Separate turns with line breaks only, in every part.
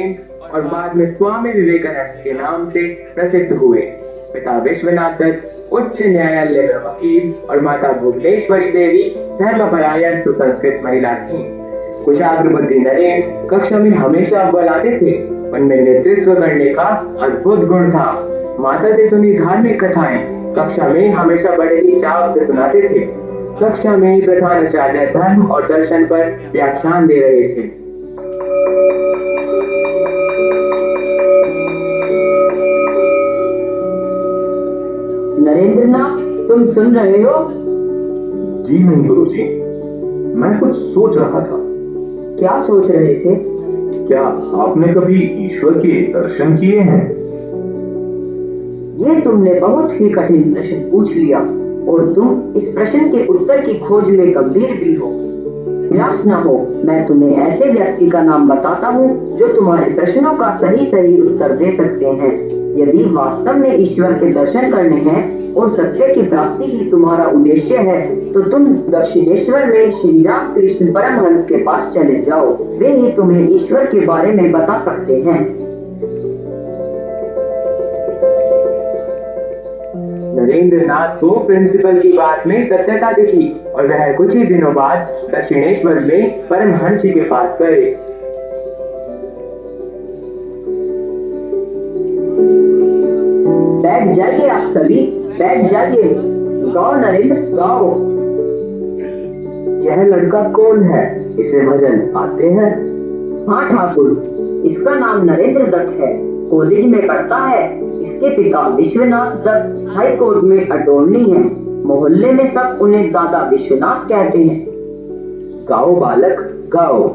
नरेंद्र और बाद में स्वामी विवेकानंद के नाम से प्रसिद्ध हुए। पिता विश्वनाथ दत्त उच्च न्यायालय में वकील और माता भुवनेश्वरी देवी धर्मपरायण सुसंस्कृत महिला थीं। कुशाग्र बुद्धि नरेंद्र कक्षा में हमेशा अव्वल आते थे। उनमें नेतृत्व करने का अद्भुत गुण था। माता से सुनी धार्मिक कथाएं कक्षा में हमेशा बड़े ही चाव से सुनाते थे। कक्षा में प्रधानाचार्य धर्म और दर्शन पर व्याख्यान दे रहे थे।
नरेंद्र नाथ, तुम सुन रहे हो?
जी नहीं गुरुजी, मैं कुछ सोच रहा था।
क्या सोच रहे थे?
क्या आपने कभी ईश्वर के दर्शन किए हैं?
ये तुमने बहुत ही कठिन प्रश्न पूछ लिया और तुम इस प्रश्न के उत्तर की खोज में गंभीर भी हो। निराश न हो, मैं तुम्हें ऐसे व्यक्ति का नाम बताता हूँ जो तुम्हारे प्रश्नों का सही उत्तर दे सकते हैं। यदि वास्तव में ईश्वर के दर्शन करने हैं और सत्य की प्राप्ति ही तुम्हारा उद्देश्य है, तो तुम दक्षिणेश्वर में श्री राम कृष्ण परमहंस के पास चले जाओ। वे ही तुम्हें ईश्वर के बारे में बता सकते हैं।
नरेंद्र नाथ को प्रिंसिपल की बात में सत्यता दिखी और वह कुछ ही दिनों बाद दक्षिणेश्वर में परमहंस जी के पास गए।
बैठ जाइए आप सभी, बैठ जाइए। गाओ नरेंद्र, गाओ।
यह लड़का कौन है? इसे भजन आते हैं?
हाँ ठाकुर, इसका नाम नरेंद्र दत्त है। कॉलेज में पढ़ता है। इसके पिता विश्वनाथ दत्त हाई कोर्ट में अटॉर्नी हैं। मोहल्ले में सब उन्हें दादा विश्वनाथ कहते हैं।
गाओ बालक, गाओ।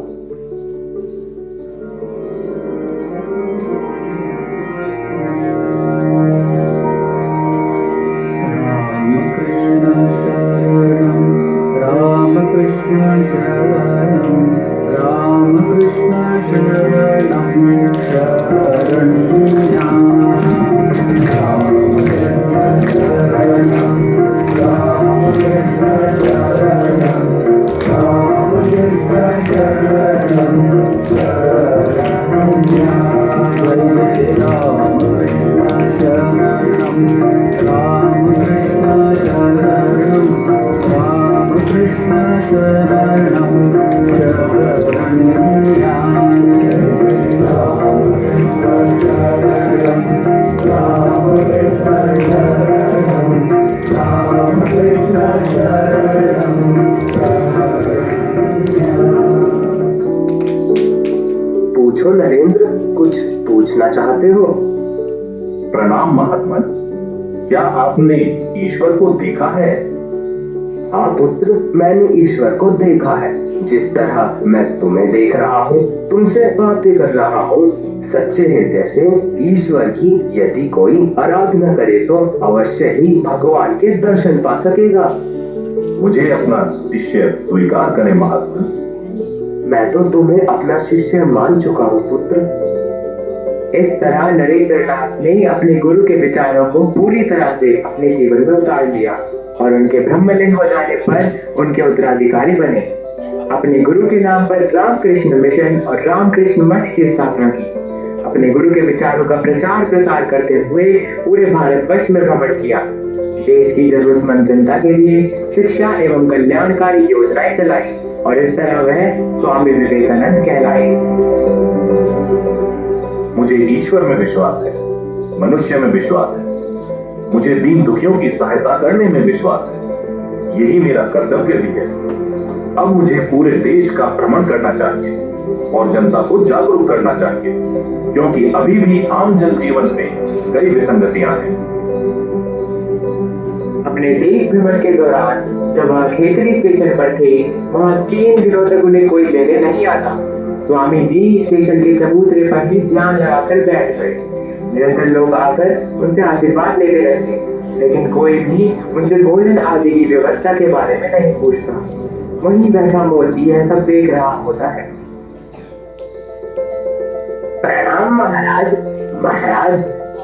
पूछो नरेंद्र, कुछ पूछना चाहते हो?
प्रणाम महात्मा। क्या आपने ईश्वर को देखा है?
हाँ पुत्र, मैंने ईश्वर को देखा है। जिस तरह मैं तुम्हें देख रहा हूँ, तुमसे बातें कर रहा हूँ, सच्चे हृदय से ईश्वर की यदि कोई आराधना करे तो अवश्य ही भगवान के दर्शन पा सकेगा।
मुझे अपना शिष्य स्वीकार करें महात्मा।
मैं तो तुम्हें अपना शिष्य मान चुका हूँ पुत्र। इस तरह नरेंद्र नाथ ने अपने गुरु के विचारों को पूरी तरह से अपने जीवन में उतार लिया और उनके ब्रह्मलीन हो जाने पर उनके उत्तराधिकारी बने। अपने गुरु के नाम पर रामकृष्ण मिशन और रामकृष्ण मठ की स्थापना की। अपने गुरु के विचारों का प्रचार प्रसार करते हुए पूरे भारतवर्ष में भ्रमण किया। देश की जरूरतमंद जनता के लिए शिक्षा एवं कल्याणकारी योजनाएं चलाई और इस तरह वह स्वामी विवेकानंद कहलाए।
मुझे ईश्वर में विश्वास है, मनुष्य में विश्वास है, मुझे दीन दुखियों की सहायता करने में विश्वास है। यही मेरा कर्तव्य भी है। अब मुझे पूरे देश का भ्रमण करना चाहिए और जनता को जागरूक करना चाहिए, क्योंकि अभी भी आम जनजीवन में कई विसंगतियां हैं।
अपने देश भ्रमण के दौरान जब वह खेतड़ी स्टेशन पर थे, वहाँ 3 दिनों तक उन्हें कोई लेने नहीं आता। स्वामी जी स्टेशन के चबूतरे पर ही ध्यान लगाकर बैठ गए। निरंतर लोग आकर उनसे आशीर्वाद लेते रहते, लेकिन कोई भी उनसे भोजन आदि की व्यवस्था के बारे में नहीं पूछता। वहीं बैठा मोची यह सब देख रहा होता है।
प्रणाम महाराज। महाराज,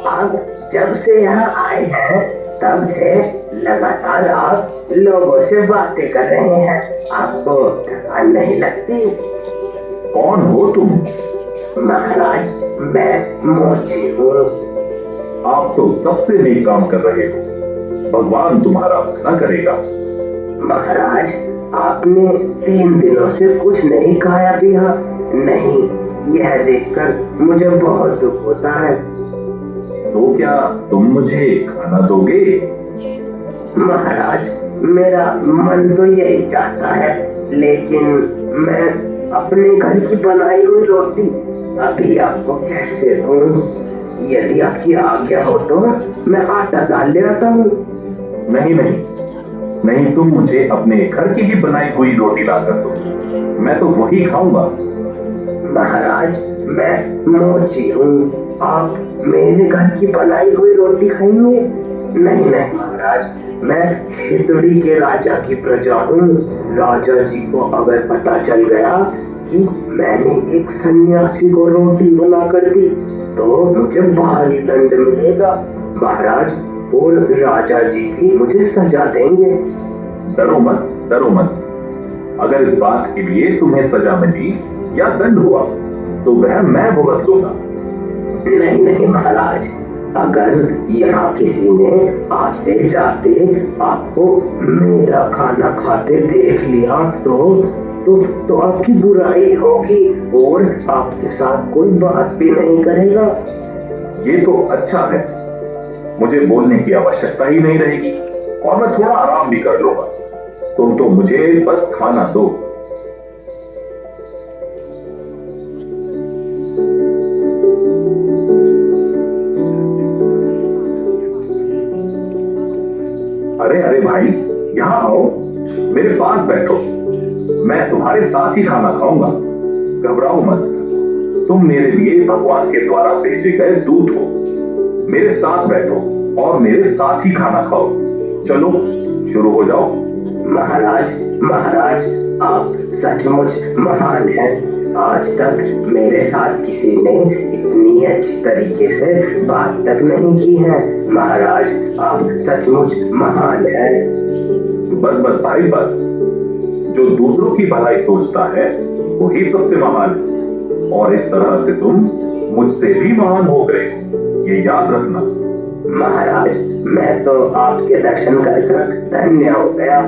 आप जब से यहाँ आए हैं तब से लगातार आप लोगों से बातें कर रहे हैं। आपको थकान नहीं लगती?
कौन हो तुम?
महाराज, मैं मोची हूँ।
आप तो सबसे नेक काम कर रहे हो, भगवान तुम्हारा भला करेगा।
महाराज, आपने 3 दिनों से कुछ नहीं खाया पिया। नहीं, यह देखकर मुझे बहुत दुख होता है।
तो क्या तुम मुझे खाना दोगे?
महाराज, मेरा मन तो यही चाहता है, लेकिन मैं अपने घर की बनाई हुई रोटी अभी आपको कैसे दूं? यदि आपकी आज्ञा हो तो मैं आटा डाल ले आता हूँ।
नहीं नहीं नहीं, तुम मुझे अपने घर की ही बनाई हुई रोटी ला कर दो, मैं तो वही खाऊंगा।
महाराज, मैं मोची हूँ, आप मेरे घर की बनाई हुई रोटी खाएंगे? नहीं नहीं महाराज, मैं खिचड़ी के राजा की प्रजा हूँ। राजा जी को अगर पता चल गया कि मैंने एक सन्यासी को रोटी बना कर दी तो मुझे भारी दंड मिलेगा महाराज, और राजा जी भी मुझे सजा देंगे।
डरो मत, डरो मत। अगर इस बात के लिए तुम्हें सजा मिली या दंड हुआ तो वह मैं भुगत लूंगा।
नहीं नहीं महाराज, अगर यहाँ किसी ने आते जाते आपको मेरा खाना खाते देख लिया तो आपकी बुराई होगी और आपके साथ कोई बात भी नहीं करेगा।
ये तो अच्छा है, मुझे बोलने की आवश्यकता ही नहीं रहेगी और मैं थोड़ा आराम भी कर लूंगा। तुम तो मुझे बस खाना दो। अरे अरे भाई, यहाँ आओ, मेरे पास बैठो, मैं तुम्हारे साथ ही खाना खाऊंगा। घबराओ मत, तुम मेरे लिए भगवान के द्वारा भेजे गए दूत हो। मेरे साथ बैठो और मेरे साथ ही खाना खाओ। चलो शुरू हो जाओ।
महाराज, महाराज, आप सचमुच महान हैं। आज तक मेरे साथ किसी ने इतनी अच्छी तरीके से बात तक नहीं की है। महाराज, आप सचमुच महान हैं।
बस बस भाई बस, जो दूसरों की भलाई सोचता है वही सबसे महान है, और इस तरह से तुम मुझसे भी महान हो गए, ये याद रखना।
महाराज, मैं तो आपके दर्शन कर धन्य हो गया।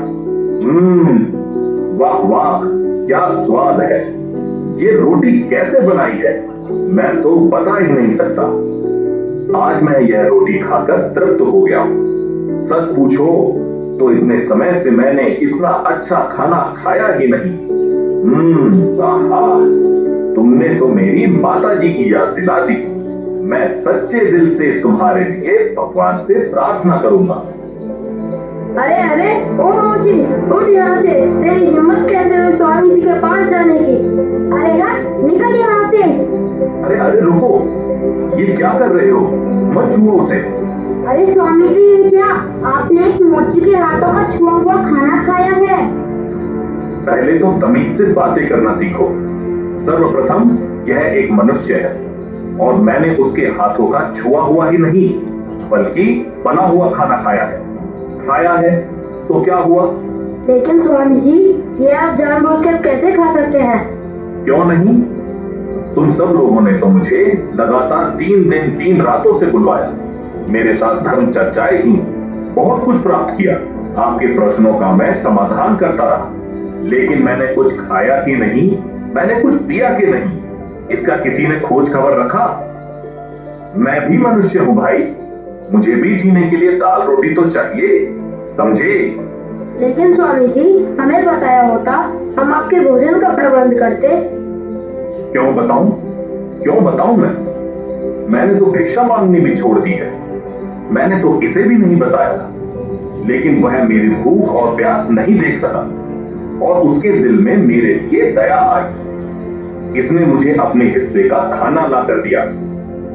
वाह वाह, क्या स्वाद है। ये रोटी कैसे बनाई है मैं तो बता ही नहीं सकता। आज मैं यह रोटी खाकर तृप्त हो गया हूँ। सच पूछो तो इतने समय से मैंने इतना अच्छा खाना खाया ही नहीं। आहा, तुमने तो मेरी माता जी की याद दिला दी। मैं सच्चे दिल से तुम्हारे लिए भगवान से प्रार्थना करूंगा।
अरे अरे ओ मोची, उठ यहाँ से। तेरी हिम्मत कैसे हुई स्वामी जी के पास जाने की? अरे हट, निकल यहाँ से।
अरे अरे रुको, ये क्या कर रहे हो? मत छुओ उसे।
अरे स्वामी जी, ये क्या? आपने इस मोची के हाथों का छुआ हुआ खाना खाया है।
पहले तो तमीज से बातें करना सीखो। सर्वप्रथम यह एक मनुष्य है और मैंने उसके हाथों का छुआ हुआ ही नहीं बल्कि बना हुआ खाना खाया है। खाया है तो क्या हुआ?
लेकिन स्वामी जी, ये आप जानबूझकर कैसे खा सकते हैं?
क्यों नहीं? तुम सब लोगों ने तो मुझे लगातार 3 दिन 3 रातों से बुलवाया, मेरे साथ धर्म चर्चाएं की, बहुत कुछ प्राप्त किया। आपके प्रश्नों का मैं समाधान करता रहा, लेकिन मैंने कुछ खाया कि नहीं, मैंने कुछ पिया कि नहीं, इसका किसी ने खोज खबर रखा? मैं भी मनुष्य हूँ भाई, मुझे भी जीने के लिए दाल रोटी तो चाहिए, समझे?
लेकिन स्वामी जी, हमें बताया होता, हम आपके भोजन का प्रबंध करते।
क्यों बताऊं? क्यों बताऊं मैंने तो भिक्षा मांगनी भी छोड़ दी है। मैंने तो इसे भी नहीं बताया था, लेकिन वह मेरी भूख और प्यास नहीं देख सका और उसके दिल में मेरे लिए दया आई। इसने मुझे अपने हिस्से का खाना ला कर दिया।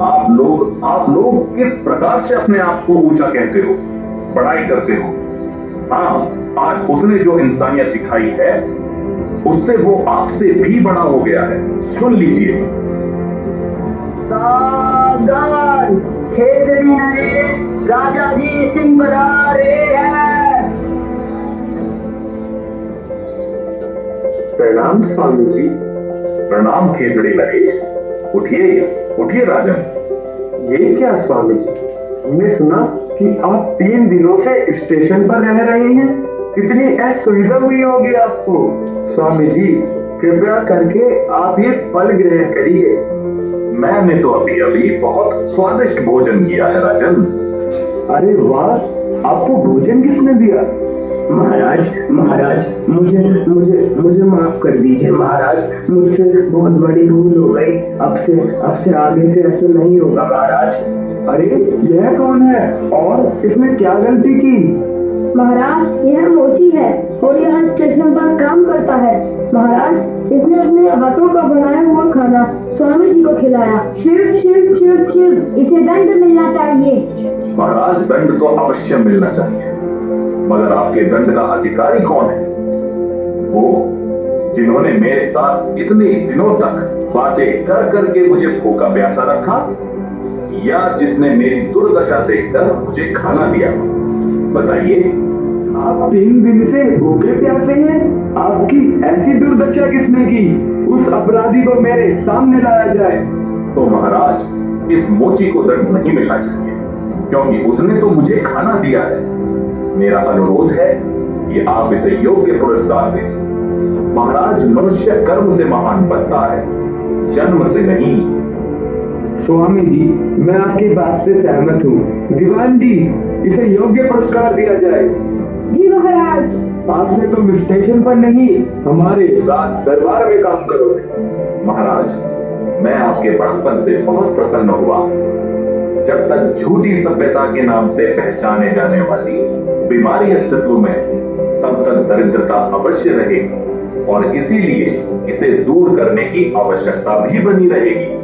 आप लोग किस प्रकार से अपने आप को ऊंचा कहते हो, बड़ाई करते हो? हाँ, आज उसने जो इंसानियत सिखाई है उससे वो आपसे भी बड़ा हो गया है। सुन लीजिए।
सावधान, खेतड़ी नरेश, राजा जी सिंह पधारे हैं।
प्रणाम स्वामी जी।
प्रणाम खेतड़ी नरेश, उठिए उठिए राजन।
ये क्या स्वामी जी, हमने सुना कि आप 3 दिनों से स्टेशन पर रह रहे हैं। कितनी असुविधा हुई होगी आपको। स्वामी जी कृपया करके आप ये फल ग्रहण करिए।
मैंने तो अभी अभी बहुत स्वादिष्ट भोजन किया है राजन।
अरे वाह, आपको भोजन किसने दिया? महाराज महाराज मुझे मुझे मुझे माफ कर दीजिए महाराज, मुझसे बहुत बड़ी भूल हो गई। अब से आगे से ऐसे नहीं होगा महाराज। अरे यह कौन है और इसने क्या गलती की?
महाराज यह मोची है और यह स्टेशन पर काम करता है। महाराज इसने अपने हाथों का बनाया हुआ खाना स्वामी जी को खिलाया। शिव शिव शिव शिव, इसे दंड मिलना चाहिए।
महाराज दंड तो अवश्य मिलना चाहिए, मगर आपके दंड का अधिकारी कौन है? वो जिन्होंने मेरे साथ इतने दिनों तक बातें कर करके मुझे भूखा प्यासा रखा, या जिसने मेरी दुर्दशा देखकर मुझे खाना दिया? बताइए।
आप 3 दिन से भूखे प्यासे हैं। आपकी ऐसी दुर्दशा किसने की? उस अपराधी को मेरे सामने लाया जाए।
तो महाराज इस मोची को दंड नहीं मिलना चाहिए, क्योंकि उसने तो मुझे खाना दिया है। मेरा अनुरोध है कि आप इसे योग्य पुरस्कार दें। महाराज मनुष्य कर्म से महान बनता है, जन्म से नहीं।
स्वामी जी मैं आपकी बात से सहमत हूँ। दीवान जी इसे योग्य पुरस्कार दिया जाए।
जी महाराज।
आपसे तुम स्टेशन पर नहीं, हमारे साथ दरबार में काम करोगे।
महाराज मैं आपके बड़प्पन से बहुत प्रसन्न हुआ। जब तक झूठी सभ्यता के नाम से पहचाने जाने वाली बीमारी अस्तित्व में, तब तक दरिद्रता अवश्य रहेगी और इसीलिए इसे दूर करने की आवश्यकता भी बनी रहेगी।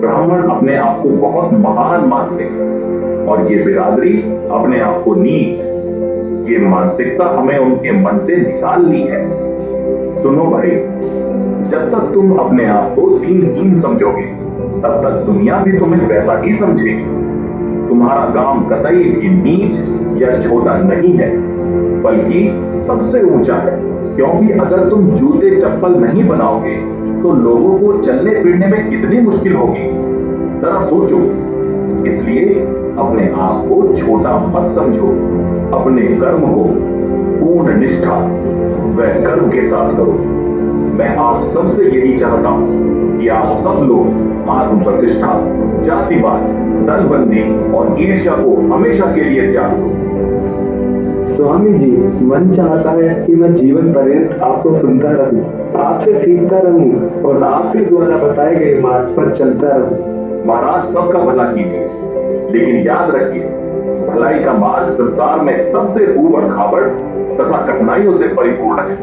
ब्राह्मण अपने आप को बहुत महान मानते हैं और ये बिरादरी अपने आप को नीच। ये मानसिकता हमें उनके मन से निकालनी है। सुनो भाई, जब तक तुम अपने आप को दीनहीन समझोगे, तब तक दुनिया भी तुम्हें वैसा ही समझेगी। तुम्हारा काम कतई भी नीच या छोटा नहीं है, बल्कि सबसे ऊंचा है। क्योंकि अगर तुम जूते चप्पल नहीं बनाओगे तो लोगों को चलने फिरने में कितनी मुश्किल होगी, जरा सोचो। इसलिए अपने आप को छोटा मत समझो। अपने कर्म को पूर्ण निष्ठा व कर्म के साथ करो। मैं आप सबसे यही चाहता हूँ कि आप सब लोग आत्म प्रतिष्ठा, जातिवाद, दलबंदी और ईर्ष्या को हमेशा के लिए त्याग दो।
स्वामी जी मन चाहता है कि मैं जीवन पर्यंत आपको सुनता रहूं, आपसे सीखता रहूं और आपके द्वारा बताए गए मार्ग पर चलता रहूं।
महाराज सबका भला कीजिए, लेकिन याद रखिए भलाई का मार्ग संसार में सबसे ऊबड़ खाबड़ तथा कठिनाइयों से परिपूर्ण है।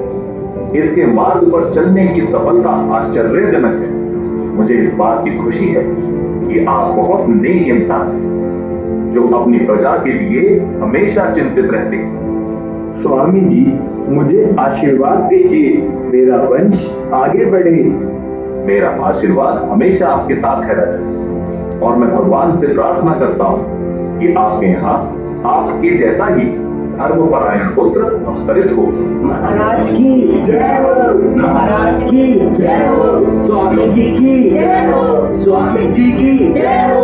इसके मार्ग पर चलने की सफलता आश्चर्यजनक है। मुझे इस बात की खुशी है कि आप बहुत नेक इंसान हैं, जो अपनी प्रजा के लिए हमेशा चिंतित रहते हैं।
स्वामी जी मुझे आशीर्वाद दीजिए, मेरा वंश आगे बढ़े।
मेरा आशीर्वाद हमेशा आपके साथ है राजन, और मैं भगवान से प्रार्थना करता हूँ कि आपके यहाँ आपके जैसा ही धर्मपरायण पुत्र अवतरित हो।
महाराज की जय हो, महाराज की जय हो, स्वामी जी की जय हो, स्वामी जी की जय हो।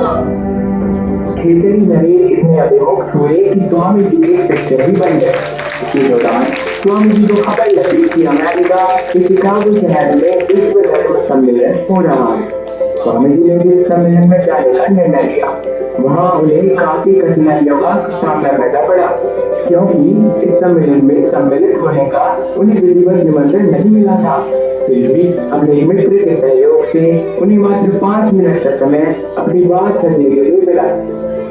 खेतरी नरेश इतने अभिमुख हुए कि स्वामी जी एक पिक्चर ही बन गए। इसी दौरान स्वामी जी को खबर लगी कि अमेरिका के शिकागो शहर में विश्व धर्म सम्मेलन हो रहा है। स्वामी जी ने भी इस सम्मेलन में जाने का निर्णय लिया। वहाँ उन्हें काफी कठिनाइयों का सामना करना पड़ा, क्योंकि इस सम्मेलन में सम्मिलित होने का उन्हें विधिवत निमंत्रण नहीं मिला था। फिर भी अपने मित्र के सहयोग से उन्हें मात्र 5 मिनट का समय अपनी बात करने के लिए मिला।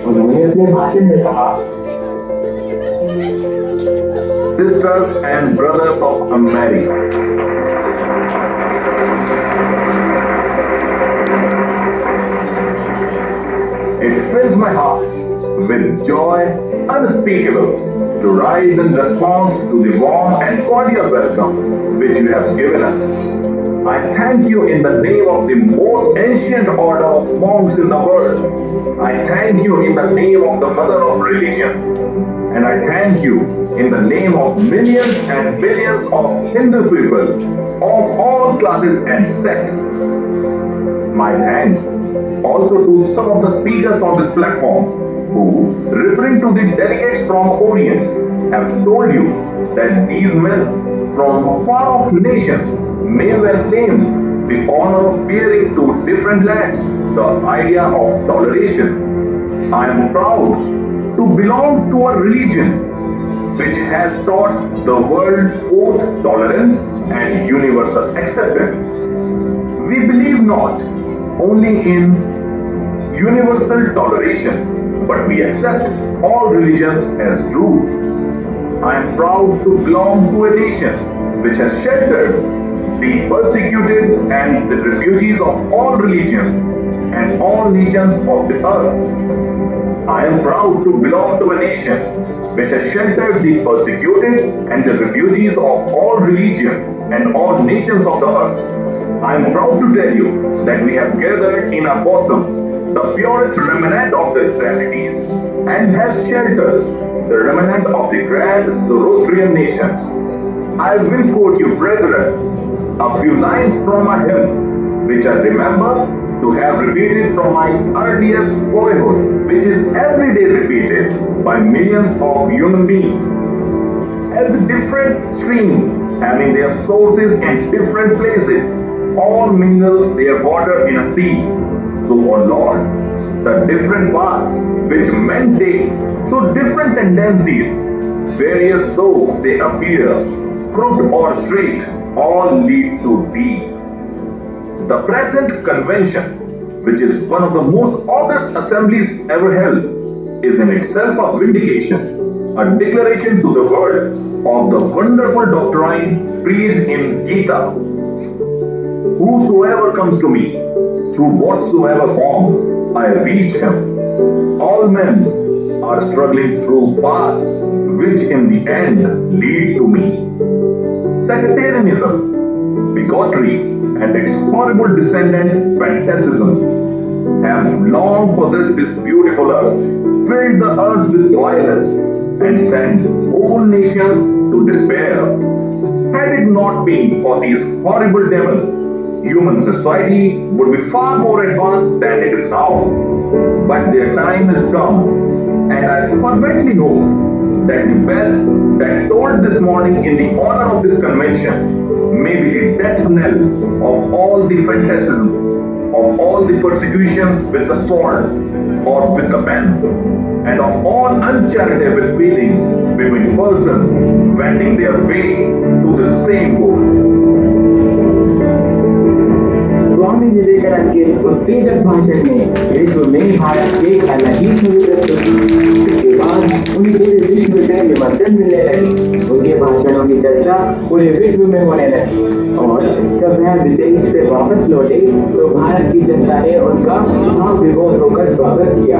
उन्होंने अपने भाषण में कहा,
Sisters and brothers of America, it fills my heart with joy unspeakable to rise in response to the warm and cordial welcome which you have given us. I thank you in the name of the most ancient order of monks in the world. I thank you in the name of the mother of religion. And I thank you in the name of millions and billions of Hindu people of all classes and sects. My thanks also to some of the speakers on this platform who, referring to the delegates from Orient, have told you that these men from far-off nations may well claim the honor of bearing to different lands the idea of toleration. I am proud to belong to a religion which has taught the world both tolerance and universal acceptance. We believe not only in universal toleration, but we accept all religions as true. I am proud to belong to a nation which has sheltered the persecuted and the refugees of all religions and all nations of the earth. I am proud to belong to a nation which has sheltered the persecuted and the refugees of all religions and all nations of the earth. I am proud to tell you that we have gathered in our bosom the purest remnant of the Israelites and have sheltered the remnant of the grand Zoroastrian nations. I will quote you, brethren, a few lines from a hymn which I remember to have repeated from my earliest boyhood, which is every day repeated by millions of human beings. As the different streams having their sources in different places, all mingle their water in a sea. So, O Lord, the different paths which men take, so different tendencies, various though they appear, crooked or straight, all lead to Thee. The present convention, which is one of the most august assemblies ever held, is in itself a vindication, a declaration to the world of the wonderful doctrine preached in Gita. Whosoever comes to me, through whatsoever forms, I reach him. All men are struggling through paths which in the end lead to me. Sectarianism, bigotry, and its horrible descendant, fanaticism, have long possessed this beautiful earth, filled the earth with violence, and sent whole nations to despair. Had it not been for these horrible devils, human society would be far more advanced than it is now. But their time has come, and I fervently hope that the bell that tolled this morning in the honor of this convention may be the death knell of all the fanaticism, of all the persecutions with the sword or with the pen, and of all uncharitable feelings between persons wending their way to the same goal.
Swami Vivekananda के उत्तेजक भाषण में विश्व में भारत के एक अलग ही छवि प्रस्तुत की। इसके बाद उन्हें पूरे विश्व से निमंत्रण मिलने लगी। उनके भाषणों की चर्चा पूरे विश्व में होने लगी और जब वह विदेश से वापस लौटे तो भारत की जनता ने उनका भावविभोर होकर स्वागत किया।